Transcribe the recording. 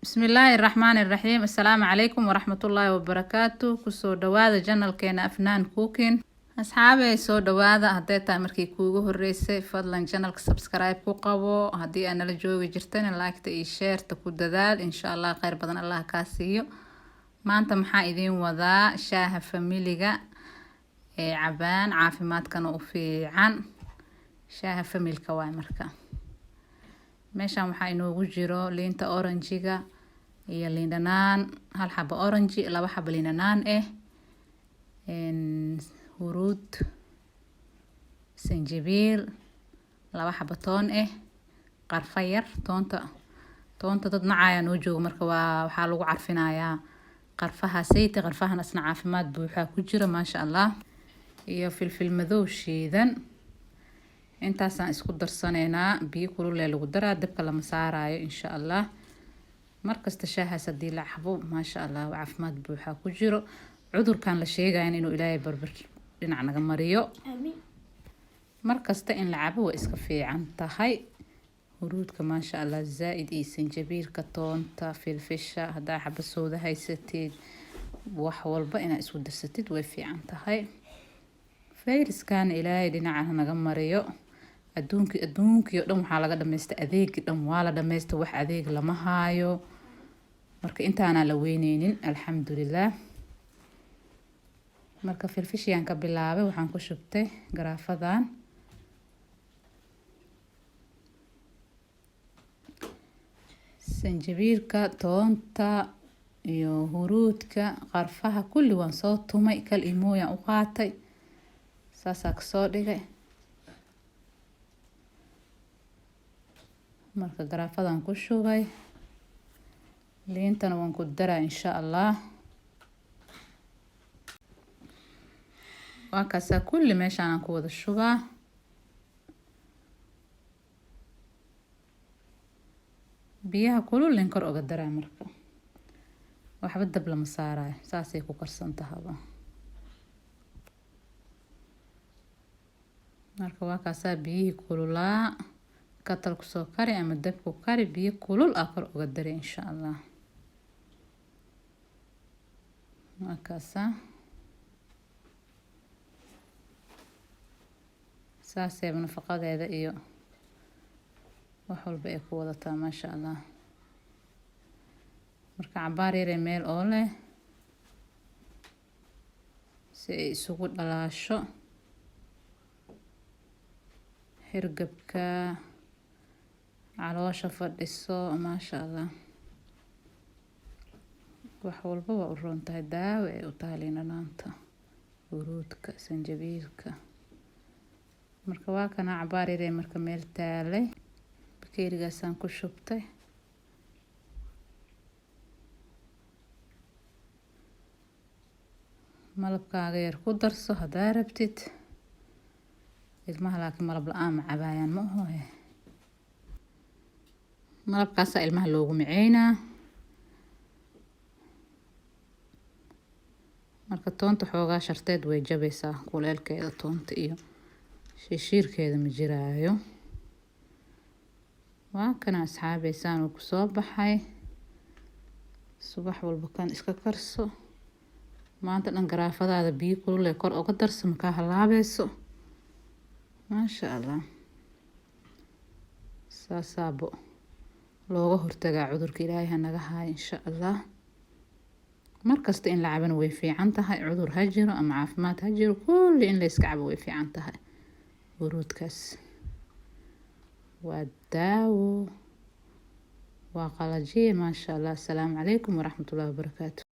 بسم الله الرحمن الرحيم. السلام عليكم ورحمة الله وبركاته. كسو دوادا جنال كينا أفنان كوكين أصحابي سو دوادا هدي تامركي كوغو هريسي فضلا جنال سبسكرايب كو قبو هدي أنا لجوغي جرتين لايك تي شير تكو دادال إن شاء الله خير بدن الله كاسيو ما أنت محا إذين وذا شاها فاميليغا عبان عافيمات كانوا في عن شاها فاميل كواي مركا meeshaan waxaa inoogu jiro liinta oranjiga iyo liin dhanaan hal xabo oranji laba xabo liin dhanaan huruud sanjabiil laba xabo toon qarfa yar toonta dad nacaya noo joogo marka waxaa lagu carfinayaa qarfaha sayti qarfahan asna caafimaad buuxa ku jira maasha Allah iyo filfil madow shiidan intaasaan isku darsaneynaa biyo kulul ee lagu daraa dabka lama saarayo insha Allah markasta shaahaas hadii la cabo maasha Allah caafimaad buuxa ku jiro cudurkan la sheegayo inuu Ilaahay barbar dhinac naga mariyo amiin markasta in la cabo waa iska fiican tahay huruudka maasha Allah zaaid iyo sanjabiilka toonta filfisha hadaa xabo sooda haysatid wax walba inaad isku darsatid way fiican tahay fayraskan Ilaahay dhinaca naga mariyo adduunki oo dhan waxaa laga dhameystay adeegi dhan waa la dhameystay wax adeeg lama haayo marka intaana la weyneenin alxamdulillah marka filfishiyaan ka bilaabay waxaan ku shubtay garaafadan sanjabiilka toonta iyo huruudka qarfaha kulli waan soo tumay kal imooyaan u qaatay saasaa kasoo dhigay marka garaafadan ku shubay liintana waan ku daraa insha Allah waa kaasa kulli meeshaan aan ku wada shubaa biyaha kulul in kor uga daraa marka waxba dab lama saarayo saasay ku karsan tahaba marka waa kaasa biyihii kululaa katal ku soo kari ama dab ku kari biyo kulul kor uga dari insha Allah markaasa saasay nafaqadeeda iyo wax walba ay ku wadataa maasha Allah marka cabaar yar meel oo leh si ay isugu dhalaasho hirgabka caloosha fadhiso maasha Allah wax walba waa u roon tahay daawo ay u tahay liin dhanaanta huruudka sanjabiilka marka waa kana cabaar yar marka meel taalay bakeerigaasaan ku shubtay malabkaaga yar ku darso hadaa rabtid ilmaha laakiin malab la'aan ma cabaayaan ma oho malabkaasa ilmaha loogu maceynaa marka toonta xoogaa sharteed way jabaysaa kuleelkeeda toonta iyo shiishiirkeeda ma jiraayo waa kana asxaabeysaan uu kusoo baxay subax walba kan iska karso maanta dhan garaafadaada biyo kulul ee kor uga darso markaa halaabayso maasha Allah saasaabo looga hortagaa cudurka Ilaahay naga haay insha Allah markasta in la cabana way fiican tahay cudur ha jiro ama caafimaad ha jiro kulli in la iska cabo way fiican tahay huruudkaas waa daawo waa qalajiye maasha Allah. Assalaamu calaykum waraxmatullaahi wabarakaatuh.